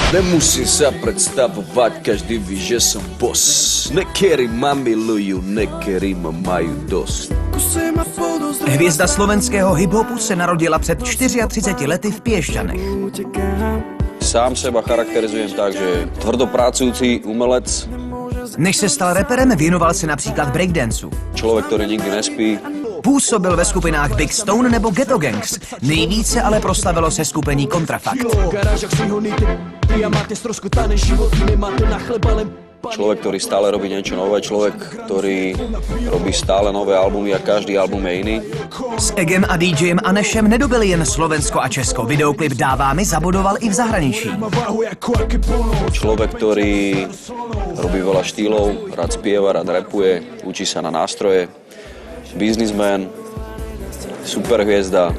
Nemusím sa predstavovať, každý ví, že som boss. Nekerí ma milujú, nekerí ma majú dosť. Hvězda slovenského hiphopu se narodila před 34 lety v Piešťanech. Sám seba charakterizujem tak, že tvrdopracujúci umelec. Než se stal reperem, věnoval se například breakdancu. Člověk, který nikdy nespí. Působil ve skupinách Big Stone nebo Ghetto Gangs. Nejvíce ale proslavilo se skupení Kontrafakt. Človek, ktorý stále robí niečo nové, človek, ktorý robí stále nové albumy a každý album je iný. S Egem a DJem Anešem nedobili jen Slovensko a Česko. Videoklip Dává mi zabodoval i v zahraničí. Človek, ktorý robí veľa štýlov, rád spieva, rád rapuje, učí sa na nástroje. Biznismen, superhviezda.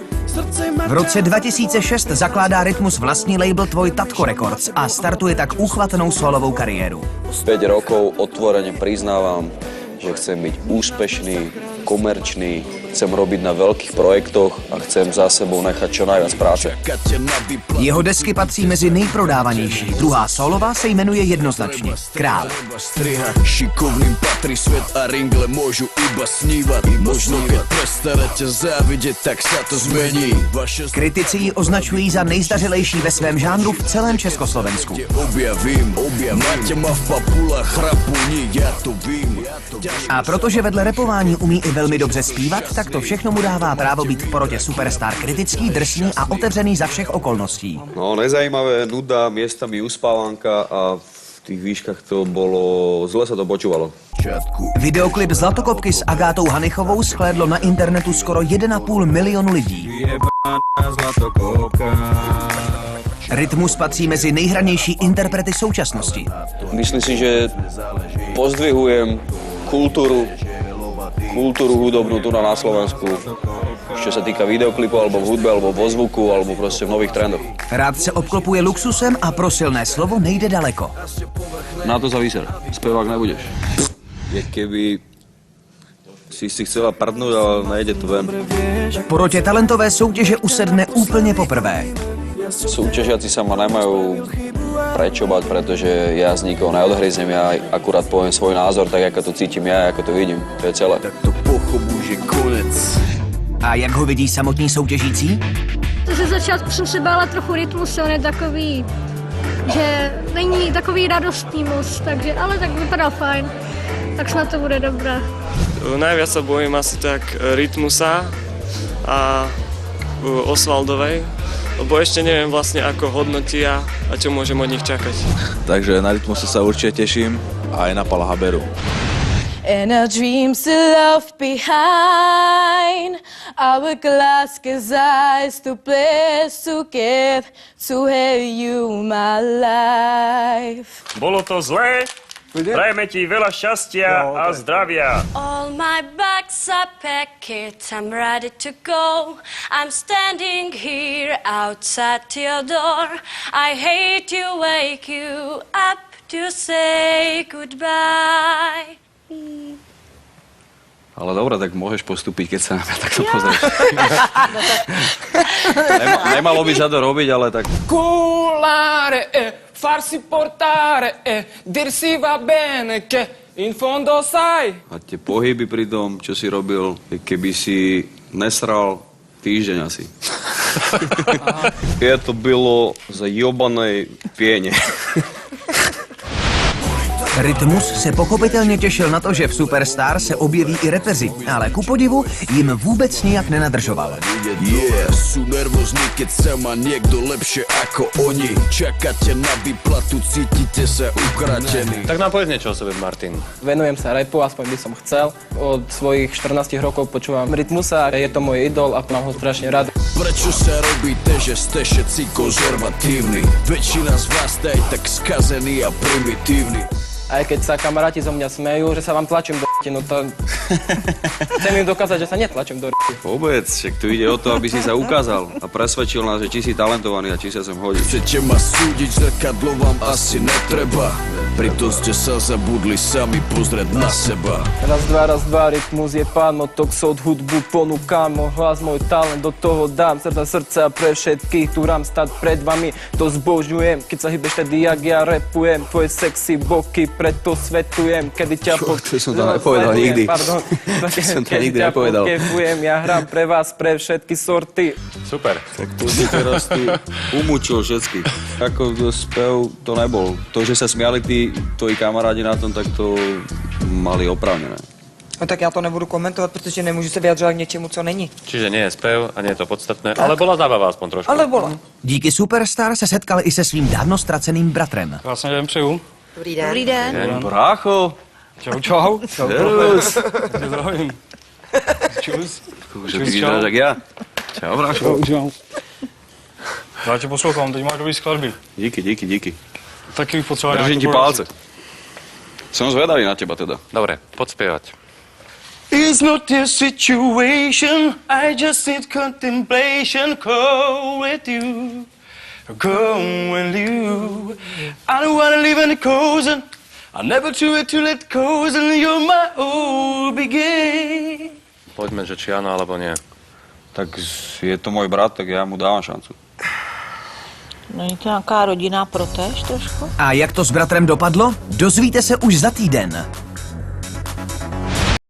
V roce 2006 zakládá Rytmus vlastní label Tvoj Tatko Records a startuje tak úchvatnou solovou kariéru. 5 rokov otvorene priznávam, že chcem byť úspešný, komerčný, chcem robiť na veľkých projektoch a chcem za sebou nechať čo najviac práce. Jeho desky patří mezi nejprodávanější. Druhá solová se jmenuje jednoznačně Král. Šikovným patrí svet a ringle môžu iba snívať. Možno keď prestanete závidieť, tak sa to zmení. Kritici ji označují za nejzdařilejší ve svém žánru v celém Československu. Objavím, máte ma v papulách chrapuní, ja to vím. A protože vedle rapování umí i velmi dobře zpívat, tak to všechno mu dává právo být v porotě superstar kritický, drsný a otevřený za všech okolností. No, nezajímavé, nuda, miestami uspávanka a v tých výškach to bolo, zle sa to počúvalo. Videoklip Zlatokopky s Agátou Hanichovou shlédlo na internetu skoro 1,5 milionu lidí. Rytmus patří mezi nejhranější interprety současnosti. Myslím si, že pozdvihujem kultúru hudobnú tu na Slovensku, čo sa týka videoklipu, alebo v hudbe, alebo vo zvuku, alebo proste v nových trendoch. Rád se obklopuje luxusem a pro silné slovo nejde daleko. Na to sa vyser, spevák nebudeš. Je keby si chcela prdnúť, ale nejde to ven. V porotě talentové soutěže usedne úplně poprvé. Súťažiaci sa ma nemajú prečo bať, pretože ja z nikoho neodhryznem, ja akurát poviem svoj názor, tak ako to cítim ja, ako to vidím, to je celé. Tak to pochopu, že konec. A jak ho vidí samotní soutěžící? To ze začátku jsem se bála trochu rytmus, on je takový, že není takový radostný moc, takže, ale tak vypadá fajn, tak snad to bude dobré. Najviac sa bojím asi tak Rytmusa a Osvaldovej, lebo ešte neviem vlastne ako hodnotia a čo môžem od nich čakať. Takže na Rytmuse sa určite teším a aj na Pala Haberu. And our dreams are left behind. Our glass gives eyes to place to give to have you my life. Bolo to zlé? Prajeme ti veľa šťastia a zdravia. All my bags are packed, I'm ready to go. I'm standing here outside your door. I hate to wake you up to say goodbye. Ale dobre, tak môžeš postúpiť, keď sa na mňa takto pozrieš. Nemalo by sa to robiť, ale tak... Culare, farsi portare, dirsi va bene, che in fondo sai. A tie pohyby pri tom, čo si robil, keby si nesral týždeň asi. Je to bylo za jobanej pěně. Rytmus se pochopitelně těšil na to, že v Superstar se objeví i repeři, ale ku podivu jim vůbec nijak nenadržoval. Sú nervózni, keď sa má niekto lepšie ako oni. Čakáte na výplatu, cítite sa ukratení. Tak nám povedz niečo o sebe, Martin. Venujem sa rapu, aspoň by som chcel. Od svojich 14 rokov počúvam Rytmusa, je to môj idol a mám ho strašne rád. Prečo sa robíte, že ste všetci konzervatívni? Väčšina z vás je tak skazený a primitívny. Aj keď sa kamaráti zo mňa smejú, že sa vám tlačím do no to... Chcem im dokázať, že sa netlačím do Vôbec, však tu ide o to, aby si sa ukázal a presvedčil nás, že či si talentovaný a či sa sem hodí. Chcete ma súdiť, zrkadlo vám asi netreba. Preto ste sa zabudli sami pozrieť na seba. Raz, dva, Rytmus je pán, Motoxot hudbu ponúkam, môj hlas, môj talent, do toho dám srdca pre všetkých, tu rám stať pred vami, to zbožňujem, keď sa hýbeš tedy, jak ja repujem, tvoje sexy boky, preto svetujem, kedy ťa To som to nepovedal nikdy. Pardon, som to nikdy kedy ťa nepovedal. pokefujem, ja hrám pre vás, pre všetky sorty. Super. Tak to si teraz ty umúčil všetky. Ako spev to nebol. To, že sa smiali tí tvoji kamarádi na tom, tak to mali oprávnené. No tak já to nebudu komentovat, protože nemůžu se vyjadřovat k něčemu, co není. Čiže nie je spev a nie je to podstatné, ale bola zábava aspoň trošku. Ale bola. Díky Superstar se setkal i se svým dávno ztraceným bratrem. Krásny deň přeju. Dobrý den. Dobrý den. Brácho! Čau, čau. Servus! Zdravím. Čus. Že ty vyzeráš jak ja. Čau, brácho. Čau. Já tě poslouchám, teď máš dobrý skladby. Díky. Taky bych potřeboval Držím ti palce. Som zvedavý na teba teda. Dobre, poď spievať. It's not this situation, I just need contemplation. Go with you, go with you. I don't wanna live in the coast, I never do it to let go, and you're my all begin. Poďme, že či áno, alebo nie. Tak je to môj brat, tak ja mu dávam šancu. Není to nějaká rodinná protéž trošku? A jak to s bratrem dopadlo? Dozvíte se už za týden.